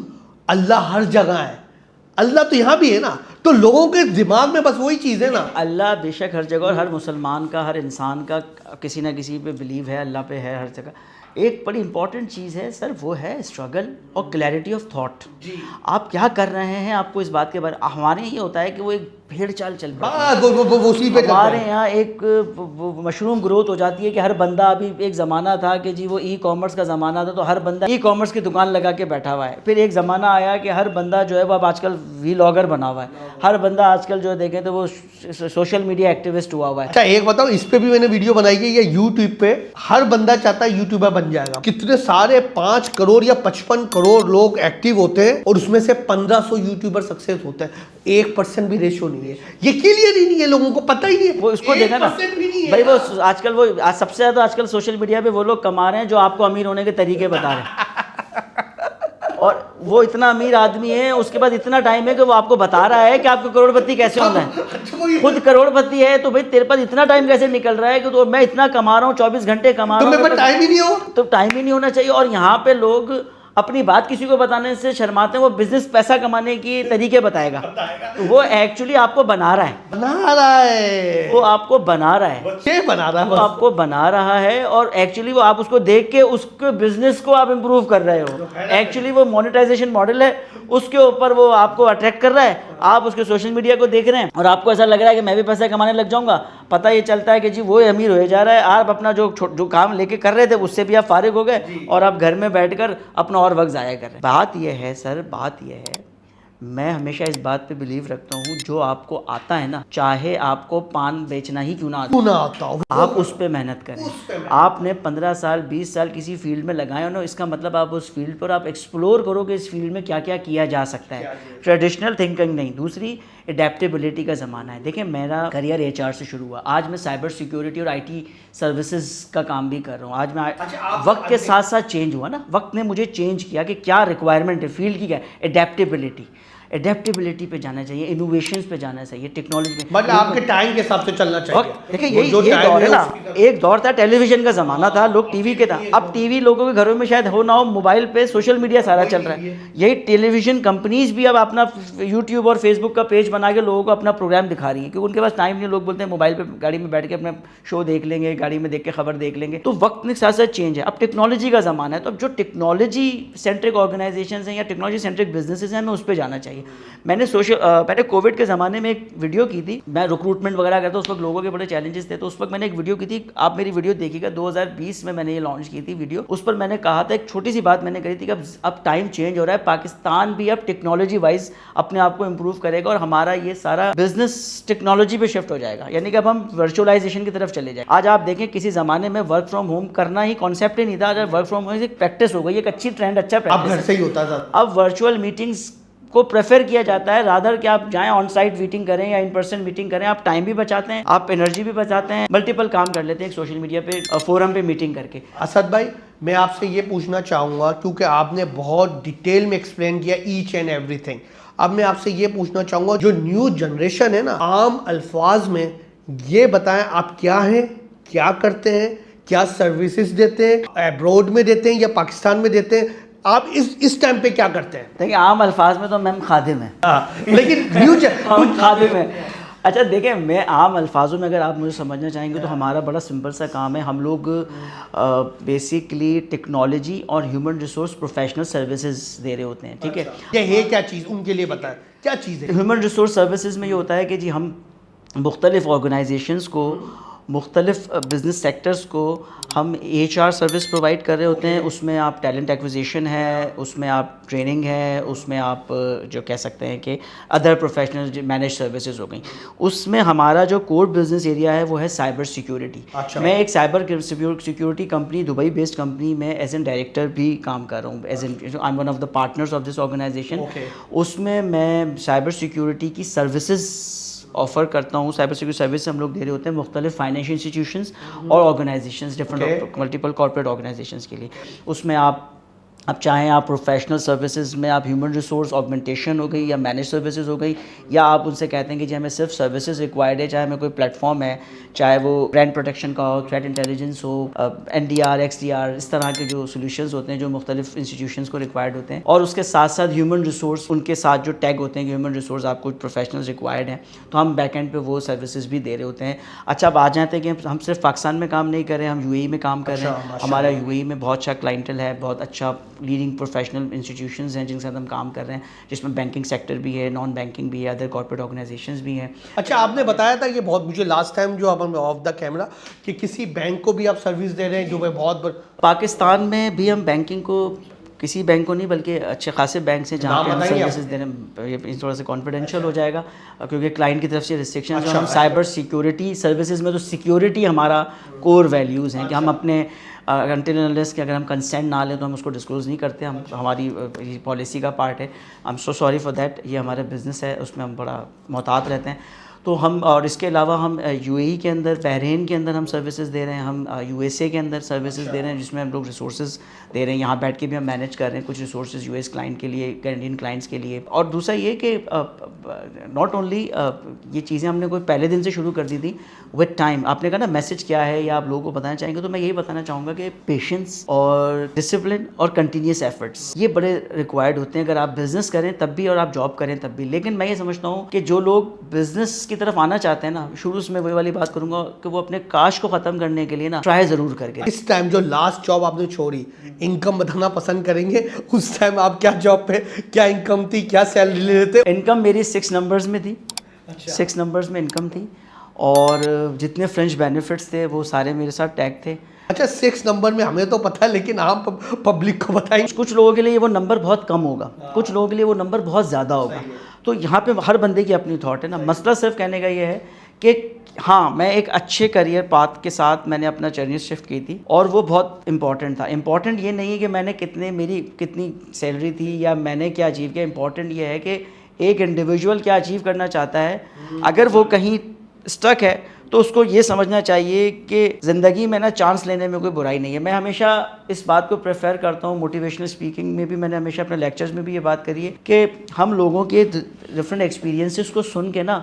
S2: अल्लाह हर जगह है, अल्लाह तो यहाँ भी है ना। तो लोगों के दिमाग में बस वही चीज़ है ना,
S1: अल्लाह बेशक हर जगह, और हर मुसलमान का, हर इंसान का किसी ना किसी पे बिलीव है, अल्लाह पे है हर जगह। एक बड़ी इंपॉर्टेंट चीज़ है सर, वो है स्ट्रगल और क्लैरिटी ऑफ थॉट। आप क्या कर रहे हैं, आपको इस बात के बारे, हमारे ये होता है कि वो एक भेड़ चाल चल पड़ती है।
S2: उसी पे
S1: हमारे यहाँ एक मशरूम ग्रोथ हो जाती है कि हर बंदा, अभी एक ज़माना था कि जी वो ई कॉमर्स का ज़माना था, तो हर बंदा ई कॉमर्स की दुकान लगा के बैठा हुआ है। फिर एक ज़माना आया कि हर बंदा जो है वो अब आजकल वीलॉगर बना हुआ है, हर बंदा आजकल जो देखें तो वो सोशल मीडिया एक्टिविस्ट हुआ हुआ है।
S2: अच्छा, एक बताओ, इस पे भी मैंने वीडियो बनाई है, ये यूट्यूब पे हर बंदा चाहता है यूट्यूबर बन जाएगा। कितने सारे 5 करोड़ या 55 करोड़ लोग एक्टिव होते हैं, और उसमें से 1500 यूट्यूबर सक्सेस होते हैं। 1% भी रेशियो नहीं है। ये क्लियर ही नहीं है, लोगों को पता ही नहीं है।
S1: वो इसको देखा ना भाई, वो आजकल वो सबसे ज़्यादा आजकल सोशल मीडिया पे वो लोग कमा रहे हैं जो आपको अमीर होने के तरीके बता रहे हैं। और वो इतना अमीर आदमी है, उसके बाद इतना टाइम है कि वो आपको बता रहा है कि आपको करोड़पति कैसे होना है। खुद करोड़पति है तो भाई तेरे पास इतना टाइम कैसे निकल रहा है कि तो मैं इतना कमा रहा हूँ, 24 घंटे कमा रहा हूँ,
S2: टाइम ही नहीं हो,
S1: तो टाइम ही नहीं होना चाहिए। और यहाँ पे लोग अपनी बात किसी को बताने से शर्माते हैं, वो बिजनेस पैसा कमाने की तरीके बताएगा। वो एक्चुअली आपको बना रहा है, वो आपको बना रहा है, वो आपको बना रहा है, और एक्चुअली वो आप उसको देख के उसके बिजनेस को आप इम्प्रूव कर रहे हो। एक्चुअली वो मोनेटाइजेशन मॉडल है, उसके ऊपर वो आपको अट्रैक्ट कर रहा है। आप उसके सोशल मीडिया को देख रहे हैं और आपको ऐसा लग रहा है कि मैं भी पैसा कमाने लग जाऊंगा। पता ये चलता है कि जी वो अमीर हो जा रहा है, आप अपना जो काम लेके कर रहे थे उससे भी आप फारिग हो गए, और आप घर में बैठकर अपना और वक्त ज़ाया कर रहे हैं। बात यह है सर, बात यह है, मैं हमेशा इस बात पे बिलीव रखता हूँ, जो आपको आता है ना, चाहे आपको पान बेचना ही क्यों ना आता हो, आप उस पे मेहनत करें। आपने 15 साल 20 साल किसी फील्ड में लगाए हो ना, इसका मतलब आप उस फील्ड पर आप एक्सप्लोर करो कि इस फील्ड में क्या क्या किया जा सकता है। ट्रेडिशनल थिंकिंग नहीं। दूसरी, एडेप्टेबिलिटी का ज़माना है। देखिए, मेरा करियर HR से शुरू हुआ, आज मैं साइबर सिक्योरिटी और IT सर्विसेज का काम भी कर रहा हूँ। आज मैं वक्त के साथ साथ चेंज हुआ ना, वक्त ने मुझे चेंज किया कि क्या रिक्वायरमेंट है फील्ड की, क्या एडेप्टेबिलिटी पे जाना चाहिए, इनोवेशंस पे जाना चाहिए, टेक्नोलॉजी पे,
S2: मतलब आपके टाइम के हिसाब से चलना चाहिए।
S1: देखिए यही दौर है ना, एक दौर था टेलीविजन का ज़माना था, लोग टीवी के था, अब टीवी लोगों के घरों में शायद हो ना हो, मोबाइल पे सोशल मीडिया सारा चल रहा है। यही टेलीविजन कंपनीज भी अब अपना यूट्यूब और फेसबुक का पेज बना के लोगों को अपना प्रोग्राम दिखा रही है, क्योंकि उनके पास टाइम नहीं। लोग बोलते हैं मोबाइल पे गाड़ी में बैठ के अपना शो देख लेंगे, गाड़ी में देख के खबर देख लेंगे। तो वक्त के साथ साथ चेंज है, अब टेक्नोलॉजी का ज़माना है, तो अब जो टेक्नोलॉजी सेंट्रिक ऑर्गेनाइजेशन हैं या टेक्नोलॉजी सेंट्रिक बिजनेसेस हैं, हमें उस पर जाना चाहिए। चाहिए। मैंने कोविड के ज़माने में एक वीडियो की थी, मैं रिक्रूटमेंट वगैरह करता उस वक्त लोगों के बड़े चैलेंजेस थे, तो उस वक्त मैंने एक वीडियो की थी, आप मेरी वीडियो देखिएगा, 2020 में मैंने ये लॉन्च की थी वीडियो। उस पर मैंने कहा था, एक छोटी सी बात मैंने कही थी कि अब टाइम चेंज हो रहा है, पाकिस्तान भी अब टेक्नोलॉजी वाइज अपने आप को इम्प्रूव करेगा और हमारा ये सारा बिजनेस टेक्नोलॉजी पे शिफ्ट हो जाएगा, यानी कि अब हम वर्चुअलाइजेशन की तरफ चले जाए। आज आप देखें, किसी ज़माने में वर्क फ्रॉम होम करना ही कॉन्सेप्ट ही नहीं था, आज वर्क फ्रॉम होम एक प्रैक्टिस हो गई, एक अच्छी ट्रेंड, अच्छा प्रैक्टिस।
S2: अब घर से ही होता था।
S1: अब वर्चुअल मीटिंग्स को प्रेफर किया जाता है, रादर कि आप जाएं ऑन साइट मीटिंग करें या इन पर्सन मीटिंग करें। आप टाइम भी बचाते हैं, आप एनर्जी भी बचाते हैं, मल्टीपल काम कर लेते हैं एक सोशल मीडिया पे फोरम पे मीटिंग करके।
S2: असद भाई, मैं आपसे ये पूछना चाहूँगा, क्योंकि आपने बहुत डिटेल में एक्सप्लेन किया ईच एंड एवरीथिंग। अब मैं आपसे ये पूछना चाहूँगा, जो न्यू जनरेशन है ना, आम अल्फाज में ये बताएं आप क्या हैं, क्या करते हैं, क्या सर्विसेज देते हैं, अब्रॉड में देते हैं या पाकिस्तान में देते हैं, आप इस टाइम पे क्या करते हैं?
S1: देखिए, आम अल्फाज में तो मैम खादिम है,
S2: लेकिन न्यू
S1: हम खादिम है। अच्छा देखिए, मैं आम अल्फाजों में अगर आप मुझे समझना चाहेंगे तो हमारा बड़ा सिंपल सा काम है। हम लोग बेसिकली टेक्नोलॉजी और ह्यूमन रिसोर्स प्रोफेशनल सर्विसेज दे रहे होते हैं, ठीक है।
S2: ये है क्या चीज़, उनके लिए बताएं क्या चीज़ है?
S1: ह्यूमन रिसोर्स सर्विसेज में ये होता है कि जी हम मुख्तलिफ ऑर्गेनाइजेशंस को, मुख्तलिफ बिजनेस सेक्टर्स को हम HR सर्विस प्रोवाइड कर रहे होते हैं। उसमें आप टैलेंट एक्विजिशन है, उसमें आप ट्रेनिंग है, उसमें आप जो कह सकते हैं कि अदर प्रोफेशनल मैनेज सर्विसेज हो गई। उसमें हमारा जो कोर बिजनेस एरिया है वो है साइबर सिक्योरिटी।
S2: अच्छा।
S1: मैं एक cyber security company, Dubai based company में एज एन डायरेक्टर भी काम कर रहा हूँ, as an I am one of the partners of this organisation. उसमें मैं साइबर सिक्योरिटी की सर्विसेज ऑफ़र करता हूँ। साइबर सिक्योरिटी सर्विस हम लोग दे रहे होते हैं मुख्तलिफ फाइनेंशियल इंस्टीट्यूशंस और organisations, different multiple corporate organisations के लिए। उसमें आप चाहें आप प्रोफेशनल सर्विसेज में आप ह्यूमन रिसोर्स ऑगमेंटेशन हो गई या मैनेज सर्विसेज हो गई, या आप उनसे कहते हैं कि जी हमें सिर्फ सर्विसेज रिक्वायर्ड है, चाहे हमें कोई प्लेटफॉर्म है, चाहे वो ब्रांड प्रोटेक्शन का हो, थ्रेट इंटेलिजेंस हो, NDR XDR, इस तरह के जो सोल्यूशंस होते हैं जो मुख्तलिफ इंस्टीट्यूशंस को रिक्वायर्ड होते हैं। और उसके साथ साथ ह्यूमन रिसोर्स, उनके साथ जो टैग होते हैं कि ह्यूमन रिसोर्स आपको प्रोफेशनल्स रिक्वायर्ड हैं, तो हम बैक एंड पे वो सर्विसेज भी दे रहे होते हैं। अच्छा, अब आ जाते हैं कि हम सिर्फ पाकिस्तान में काम नहीं कर रहे हैं, हम UAE में काम कर रहे हैं। हमारा UAE में बहुत अच्छा क्लाइंटल है, बहुत अच्छा लीडिंग प्रोफेशनल इंस्टीट्यूशंस हैं जिनके साथ हम काम कर रहे हैं, जिसमें बैंकिंग सेक्टर भी है, नॉन बैंकिंग भी है, अदर कॉर्पोरेट ऑर्गेनाइजेशंस भी हैं।
S2: अच्छा, आपने बताया था ये बहुत, मुझे लास्ट टाइम जो अपन ऑफ द कैमरा, कि किसी बैंक को भी आप सर्विस दे रहे हैं जो बहुत
S1: पाकिस्तान में भी हम बैंकिंग को, किसी बैंक को नहीं बल्कि अच्छे खासे बैंक से जहाँ पे हम सर्विसेज दे रहे हैं, ये थोड़ा सा कॉन्फिडेंशियल हो जाएगा क्योंकि क्लाइंट की तरफ से रिस्ट्रिक्शन है। हम साइबर सिक्योरिटी सर्विसेज में तो सिक्योरिटी हमारा कोर वैल्यूज़ हैं कि हम अपने अनटिल अनलेस कि अगर हम कंसेंट ना लें तो हम उसको डिस्क्लोज़ नहीं करते, हम हमारी पॉलिसी का पार्ट है। I am so sorry for that, ये हमारा बिज़नेस है, उसमें हम बड़ा मोहतात रहते हैं। तो हम, और इसके अलावा हम UAE के अंदर, बहरीन के अंदर हम सर्विसेज दे रहे हैं, हम USA के अंदर सर्विसेज दे रहे हैं जिसमें हम लोग रिसोर्सेज दे रहे हैं। यहाँ बैठ के भी हम मैनेज कर रहे हैं कुछ रिसोर्सेज US क्लाइंट के लिए, कैनेडियन क्लाइंट्स के लिए। और दूसरा ये कि नॉट ओनली ये चीज़ें हमने कोई पहले दिन से शुरू कर दी थी, विद टाइम। आपने कहा ना मैसेज क्या है या आप लोगों को बताना चाहेंगे, तो मैं यही बताना चाहूँगा कि पेशेंस और डिसिप्लिन और कंटिन्यूस एफर्ट्स ये बड़े रिक्वायर्ड होते हैं, अगर आप बिज़नेस करें तब भी और आप जॉब करें तब भी। लेकिन मैं ये समझता हूँ कि जो लोग बिज़नेस की तरफ आना चाहते हैं ना, शुरू से मैं वही वाली बात करूँगा कि वो अपने काश को ख़त्म करने के लिए ना ट्राई ज़रूर करके।
S2: इस टाइम जो लास्ट जॉब आपने छोड़ी, इनकम बताना पसंद करेंगे उस टाइम आप क्या जॉब पे, क्या इनकम थी, क्या सैलरी लेते?
S1: इनकम मेरी 6 नंबर्स में थी। अच्छा। 6 नंबर्स में इनकम थी और जितने फ्रेंच बेनिफिट्स थे वो सारे मेरे साथ टैग थे।
S2: अच्छा, 6 नंबर में हमें तो पता है, लेकिन आम पब्लिक को बताएंगे।
S1: कुछ लोगों के लिए वो नंबर बहुत कम होगा, कुछ लोगों के लिए वो नंबर बहुत ज़्यादा होगा। तो यहाँ पे हर बंदे की अपनी थॉट है ना। मसला सिर्फ कहने का ये है कि हाँ, मैं एक अच्छे करियर पाथ के साथ मैंने अपना जर्नी शिफ्ट की थी और वो बहुत इंपॉर्टेंट था। इंपॉर्टेंट ये नहीं है कि मैंने मेरी कितनी सैलरी थी या मैंने क्या अचीव किया। इंपॉर्टेंट ये है कि एक इंडिविजुअल क्या अचीव करना चाहता है। अगर वो कहीं स्टक है तो उसको ये समझना चाहिए कि ज़िंदगी में ना चांस लेने में कोई बुराई नहीं है। मैं हमेशा इस बात को प्रेफर करता हूँ, मोटिवेशनल स्पीकिंग में भी मैंने हमेशा अपने लेक्चर्स में भी ये बात करी है कि हम लोगों के डिफरेंट एक्सपीरियंसेस को सुन के ना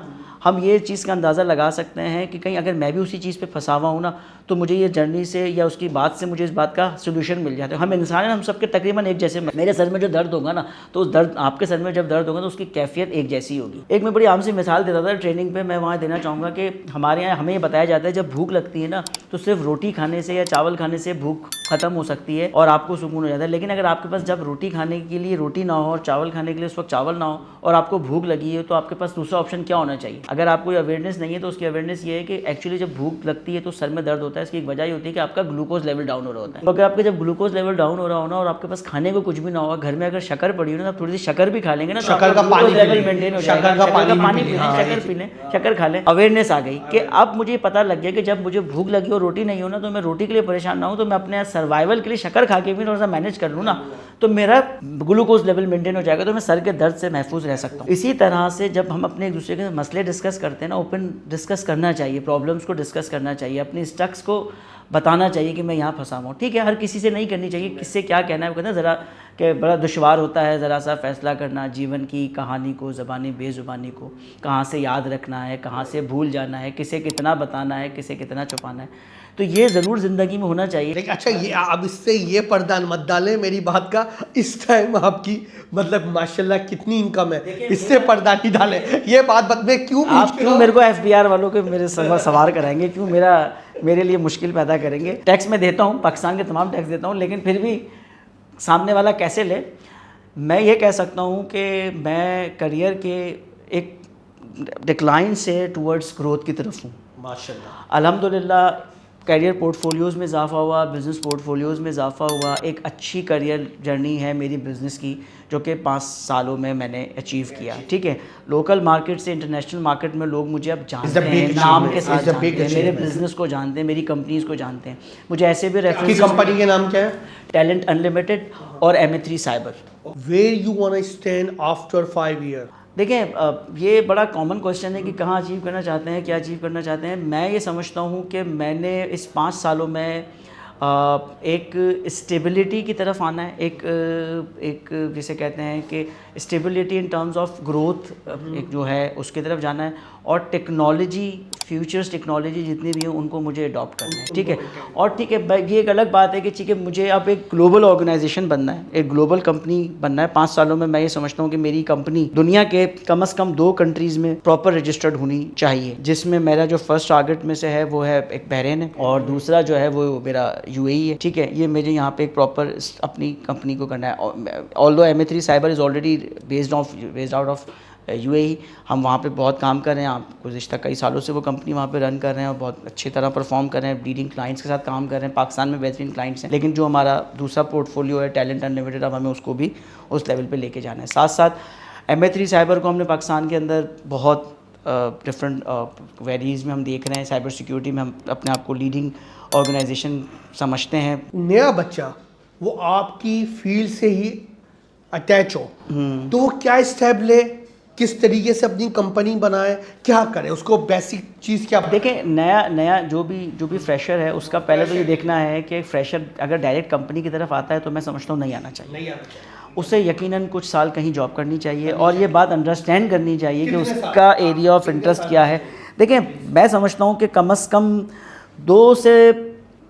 S1: हम ये चीज़ का अंदाज़ा लगा सकते हैं कि कहीं अगर मैं भी उसी चीज़ पे फंसा हुआ हूँ ना, तो मुझे ये जर्नी से या उसकी बात से मुझे इस बात का सोल्यूशन मिल जाता है। हम इंसान हैं, हम सबके तकरीबन एक जैसे। मेरे सर में जो दर्द होगा ना, तो उस दर्द आपके सर में जब दर्द होगा तो उसकी कैफियत एक जैसी होगी। एक मैं बड़ी आम सी मिसाल देता था ट्रेनिंग पे, मैं वहाँ देना चाहूँगा कि हमारे यहाँ हमें ये बताया जाता है जब भूख लगती है ना, तो सिर्फ रोटी खाने से या चावल खाने से भूख ख़त्म हो सकती है और आपको सुकून हो जाता है। लेकिन अगर आपके पास जब रोटी खाने के लिए रोटी ना हो और चावल खाने के लिए उस वक्त चावल ना हो और आपको भूख लगी है, तो आपके पास दूसरा ऑप्शन क्या होना चाहिए? अगर आपको अवेयरनेस नहीं है तो उसकी अवेयरनेस ये है कि एक्चुअली जब भूख लगती है तो सर में दर्द होता है। इसकी एक वजह ये होती है कि आपका ग्लूकोज लेवल डाउन हो रहा होता है। तो अगर आपके जब ग्लूकोज लेवल डाउन हो रहा हो ना और आपके पास खाने को कुछ भी ना हो, घर में अगर शक्कर पड़ी हो ना, आप थोड़ी सी शक्कर भी खा लेंगे ना,
S2: शक्कर का पानी
S1: लेवल मेंटेन हो जाएगा। शक्कर का पानी पी लें, शक्कर पी लें, शक्कर खा लें। अवेयरनेस आ गई कि अब मुझे पता लग गया कि जब मुझे भूख लगी और रोटी नहीं हो ना, तो मैं रोटी के लिए परेशान ना हूँ, तो मैं अपने सर्वाइवल के लिए शक्कर खा के भी थोड़ा सा मैनेज कर लूँ ना, तो मेरा ग्लूकोज लेवल मेंटेन हो जाएगा, तो मैं सर के दर्द से महफूज रह सकता हूँ। इसी तरह से जब हम अपने एक दूसरे के मसले डिस्कस करते हैं ना, ओपन डिस्कस करना चाहिए, प्रॉब्लम्स को डिस्कस करना चाहिए, अपनी स्टक्स को बताना चाहिए कि मैं यहाँ फंसा हुआ हूँ। ठीक है, हर किसी से नहीं करनी चाहिए, किससे क्या कहना है वो कहते हैं ज़रा कि बड़ा दुश्वार होता है ज़रा सा फैसला करना, जीवन की कहानी को, ज़बानी बेज़ुबानी को कहाँ से याद रखना है, कहाँ से भूल जाना है, किसे कितना बताना है, किसे कितना छुपाना है। तो ये ज़रूर ज़िंदगी में होना चाहिए।
S2: लेकिन अच्छा, ये अब इससे ये पर्दा मत डालें मेरी बात का, इस टाइम आपकी मतलब माशाल्लाह कितनी इनकम है, इससे पर्दा नहीं डालें। ये बात मैं क्यों
S1: आप क्यों मेरे को FBI वालों के मेरे सवार कराएंगे, क्यों मेरे लिए मुश्किल पैदा करेंगे? टैक्स मैं देता हूँ, पाकिस्तान के तमाम टैक्स देता हूँ, लेकिन फिर भी सामने वाला कैसे ले। मैं ये कह सकता हूँ कि मैं करियर के एक डिक्लाइन से टूवर्ड्स ग्रोथ की तरफ हूँ
S2: माशाल्लाह।
S1: अल्हम्दुलिल्लाह। करियर पोर्टफोलियोज़ में इजाफा हुआ, बिज़नेस पोर्टफोलियोज़ में इजाफा हुआ। एक अच्छी करियर जर्नी है मेरी बिज़नेस की, जो कि 5 सालों में मैंने अचीव किया। ठीक है, लोकल मार्केट से इंटरनेशनल मार्केट में लोग मुझे अब जानते हैं, नाम के साथ जानते हैं, मेरे बिज़नेस को जानते हैं, मेरी कंपनीज़ को जानते हैं। मुझे ऐसे भी रेफरेंस।
S2: कंपनी के नाम क्या है?
S1: टैलेंट अनलिमिटेड और MA3 cyber.
S2: Where you want to stand after 5 year?
S1: देखें, ये बड़ा कॉमन क्वेश्चन है कि कहाँ अचीव करना चाहते हैं, क्या अचीव करना चाहते हैं। मैं ये समझता हूँ कि मैंने इस 5 सालों में एक स्टेबिलिटी की तरफ आना है, एक जिसे कहते हैं कि stability in terms of growth, एक जो है उसकी तरफ जाना है, और टेक्नोलॉजी, फ्यूचर्स टेक्नोलॉजी जितनी भी हैं उनको मुझे अडॉप्ट करना है। ठीक है, और ठीक है, ये एक अलग बात है कि ठीक है मुझे अब एक ग्लोबल ऑर्गेनाइजेशन बनना है, एक ग्लोबल कंपनी बनना है। 5 सालों में मैं ये समझता हूँ कि मेरी कंपनी दुनिया के कम से कम 2 कंट्रीज़ में प्रॉपर रजिस्टर्ड होनी चाहिए, जिसमें मेरा जो फर्स्ट टारगेट में से है वो है एक बहरीन है और दूसरा जो है वो मेरा UAE है। ठीक है, ये मुझे यहाँ पे एक प्रॉपर अपनी कंपनी को करना है। Although MA3 cyber is already based out of UAE, हम वहाँ पे बहुत काम कर रहे हैं। आप गुज़िश्ता कई सालों से वो कंपनी वहाँ पे रन कर रहे हैं और बहुत अच्छी तरह परफॉर्म कर रहे हैं, लीडिंग क्लाइंट्स के साथ काम कर रहे हैं। पाकिस्तान में बेहतरीन क्लाइंट्स हैं, लेकिन जो हमारा दूसरा पोर्टफोलियो है टैलेंट अनलिमिटेड, अब हमें उसको भी उस लेवल पे लेके जाना है। साथ साथ MA3 साइबर को हमने पाकिस्तान के अंदर बहुत डिफरेंट वेरीज़ में हम देख रहे हैं। साइबर सिक्योरिटी में हम अपने आप को लीडिंग ऑर्गेनाइजेशन समझते हैं।
S2: नया बच्चा वो आपकी फील्ड से ही अटैच हो, तो वो क्या स्टेप ले, किस तरीके से अपनी कंपनी बनाए, क्या करे, उसको बेसिक चीज़ क्या?
S1: देखें, नया जो भी फ्रेशर है उसका पहले तो ये देखना है कि फ्रेशर अगर डायरेक्ट कंपनी की तरफ आता है तो मैं समझता हूँ नहीं आना चाहिए। उसे यकीनन कुछ साल कहीं जॉब करनी चाहिए और ये बात अंडरस्टैंड करनी चाहिए कि उसका एरिया ऑफ इंटरेस्ट क्या है। देखें, मैं समझता हूँ कि कम से कम 2 से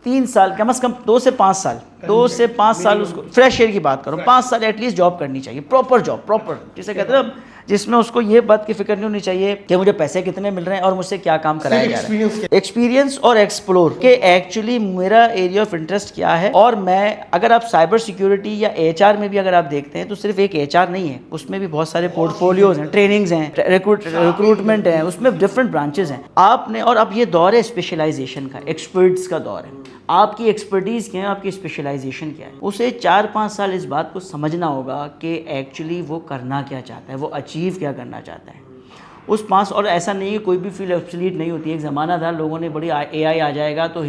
S1: 3 साल, कम से कम 2 से 5 साल, 2 से 5 साल उसको फ्रेश एयर की बात करो, 5 साल एटलीस्ट जॉब करनी चाहिए, प्रॉपर जॉब, प्रॉपर जिसे कहते हैं ना, जिसमें उसको ये बात की फिक्र नहीं होनी चाहिए कि मुझे पैसे कितने मिल रहे हैं और मुझसे क्या काम कराया जा रहा है। एक्सपीरियंस और एक्सप्लोर कि एक्चुअली मेरा एरिया ऑफ इंटरेस्ट क्या है। और मैं, अगर आप साइबर सिक्योरिटी या HR में भी अगर आप देखते हैं तो सिर्फ एक HR नहीं है, उसमें भी बहुत सारे पोर्टफोलियोज हैं, ट्रेनिंग्स हैं, रिक्रूटमेंट है, उसमें डिफरेंट ब्रांचेज हैं। आपने, और अब ये दौर है स्पेशलाइजेशन का, एक्सपर्ट्स का दौर है। आपकी एक्सपर्टीज़ क्या है, आपकी स्पेशलाइजेशन क्या है, उसे 4-5 साल इस बात को समझना होगा कि एक्चुअली वो करना क्या चाहता है, वो अचीव क्या करना चाहता है उस 5। और ऐसा नहीं है कोई भी फील्ड ऑब्सोलीट नहीं होती है। एक ज़माना था लोगों ने बड़ी AI आ जाएगा तो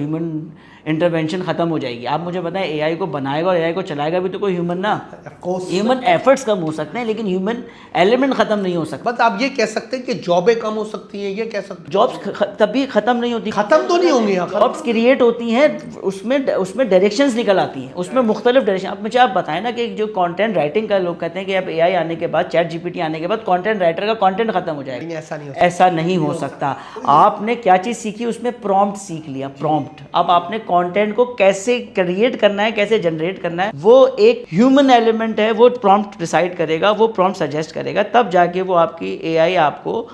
S1: इंटरवेंशन ख़त्म हो जाएगी। आप मुझे बताएं एआई को बनाएगा और एआई को चलाएगा भी तो कोई ह्यूमन ना।
S2: Of course।
S1: ह्यूमन एफर्ट्स कम हो सकते हैं लेकिन ह्यूमन एलिमेंट ख़त्म नहीं हो सकता।
S2: बस आप ये कह सकते हैं कि जॉबें कम हो सकती हैं, ये कह सकते हैं।
S1: जॉब्स तभी ख़त्म नहीं होती,
S2: खत्म तो नहीं होंगी यहाँ।
S1: जॉब्स क्रिएट होती हैं, उसमें डायरेक्शंस निकल आती हैं, उसमें मुख्तलिफ डायरेक्शन। अब मुझे आप बताएं ना कि जो कंटेंट राइटिंग का लोग कहते हैं कि अब एआई आने के बाद, चैट जीपीटी आने के बाद कंटेंट राइटर का कंटेंट खत्म हो जाएगा। ऐसा नहीं हो सकता। आपने क्या चीज़ सीखी, उसमें प्रॉम्प्ट सीख लिया, प्रॉम्प्ट। अब आपने कंटेंट को कैसे क्रिएट करना है, कैसे जनरेट करना है, वो एक ह्यूमन एलिमेंट है, वो प्रॉम्प्ट डिसाइड करेगा, वो प्रॉम्प्ट सजेस्ट करेगा, तब जाके वो आपकी एआई आपको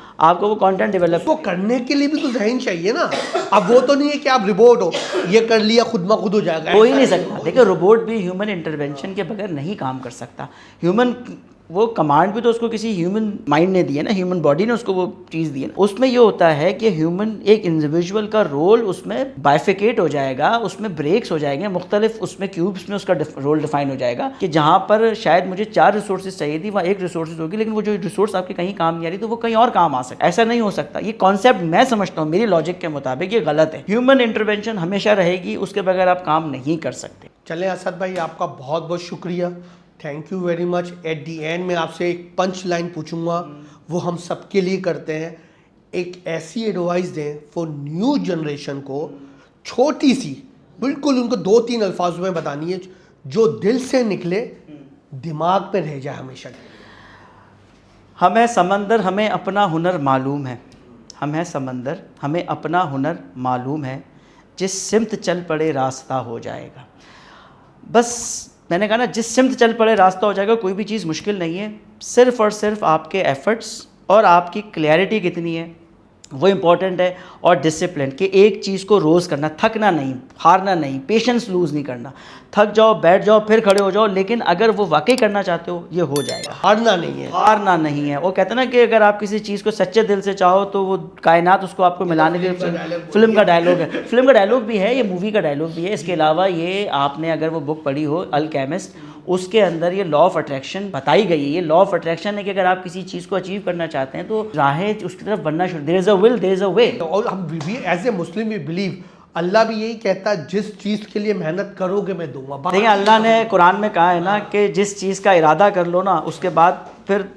S1: वो कंटेंट डेवलप।
S2: वो करने के लिए भी तो जहन चाहिए ना। अब वो तो नहीं है कि आप रिबोट हो, ये कर लिया खुद ब खुद हो जाएगा,
S1: हो ही नहीं सकता। देखिए रोबोट भी ह्यूमन इंटरवेंशन के बगैर नहीं काम कर सकता। ह्यूमन वो कमांड भी तो उसको किसी ह्यूमन माइंड ने दी है ना, ह्यूमन बॉडी ने उसको वो चीज़ दी है ना। उसमें ये होता है कि ह्यूमन एक इंडिविजुअल का रोल उसमें बाइफिकेट हो जाएगा, उसमें ब्रेक्स हो जाएंगे, मुख्तलिफ उसमें क्यूब्स में उसका रोल डिफाइन हो जाएगा कि जहाँ पर शायद मुझे 4 रिसोर्सेज चाहिए थी वहाँ 1 रिसोर्सेज होगी, लेकिन वो जो रिसोर्स आपके कहीं काम नहीं आ रही तो वो कहीं और काम आ सकता है। ऐसा नहीं हो सकता। ये कॉन्सेप्ट मैं समझता हूँ, मेरी लॉजिक के मुताबिक ये गलत है। ह्यूमन इंटरवेंशन हमेशा रहेगी, उसके बगैर आप काम नहीं कर सकते।
S2: चलें असद भाई, आपका बहुत बहुत शुक्रिया, thank you very much. At the and में आपसे एक पंच लाइन पूछूंगा, वो हम सबके लिए करते हैं। एक ऐसी एडवाइस दें फॉर न्यू जनरेशन को, छोटी सी, बिल्कुल उनको 2-3 अल्फाजों में बतानी है, जो दिल से निकले, दिमाग पे रह जाए हमेशा।
S1: हम है समंदर, हमें अपना हुनर मालूम है। हम है समंदर, हमें अपना हुनर मालूम है, जिस सिमत चल पड़े रास्ता हो जाएगा। बस मैंने कहा ना, जिस सिमत चल पड़े रास्ता हो जाएगा। कोई भी चीज़ मुश्किल नहीं है, सिर्फ़ और सिर्फ आपके एफ़र्ट्स और आपकी क्लैरिटी कितनी है वो इम्पॉर्टेंट है, और डिसिप्लिन कि एक चीज़ को रोज़ करना, थकना नहीं, हारना नहीं, पेशेंस लूज़ नहीं करना। थक जाओ, बैठ जाओ, फिर खड़े हो जाओ, लेकिन अगर वो वाकई करना चाहते हो ये हो जाएगा।
S2: हारना नहीं है,
S1: हारना नहीं है। वो कहते हैं ना कि अगर आप किसी चीज़ को सच्चे दिल से चाहो तो वो कायनात उसको आपको मिलाने के। फिल्म का डायलॉग है, फिल्म का डायलॉग भी है, ये मूवी का डायलॉग भी है। इसके अलावा ये आपने अगर वो बुक पढ़ी हो अल्केमिस्ट, उसके अंदर ये लॉ ऑफ अट्रैक्शन बताई गई है। ये लॉ ऑफ अट्रैक्शन है कि अगर आप किसी चीज़ को अचीव करना चाहते हैं तो राहें उसकी तरफ बढ़ना शुरू। There is a will, there is a way.
S2: और हम भी as a Muslim we believe, अल्लाह भी यही कहता है, जिस चीज़ के लिए मेहनत करोगे मैं दूंगा।
S1: देखिए अल्लाह ने कुरान में कहा है ना कि जिस चीज़ का इरादा कर लो ना, उसके बाद फिर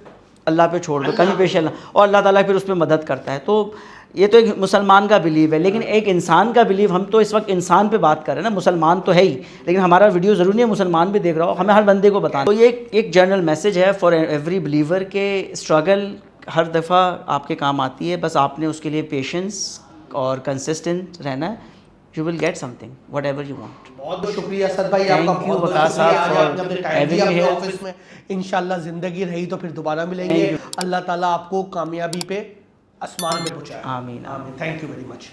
S1: अल्लाह पे छोड़ दो, कभी पेश अल्लाह, और अल्लाह ताला फिर उस पर मदद करता है। तो ये तो एक मुसलमान का बिलीव है, लेकिन एक इंसान का बिलीव, हम तो इस वक्त इंसान पे बात कर रहे हैं ना, मुसलमान तो है ही, लेकिन हमारा वीडियो ज़रूरी है मुसलमान भी देख रहा हो, हमें हर बंदे को बताना। तो ये एक जनरल मैसेज है फॉर एवरी बिलीवर के स्ट्रगल हर दफ़ा आपके काम आती है, बस आपने उसके लिए पेशेंस और कंसिस्टेंट रहना है। You will get something what ever you want.
S2: बहुत बहुत शुक्रिया असद भाई, आपका
S1: Thank you,
S2: बहुत
S1: वकास
S2: शुक्रिया।
S1: साहब,
S2: आज
S1: for
S2: आपने अपने टाइम
S1: having
S2: दिया
S1: me
S2: अपने
S1: here.
S2: ऑफिस में। इंशाल्लाह ज़िंदगी रही तो फिर दोबारा मिलेंगे।
S1: Thank
S2: अल्लाह ताला आपको कामयाबी पे आसमान पे पहुंचाए।
S1: आमीन, आमीन।
S2: Thank you very much.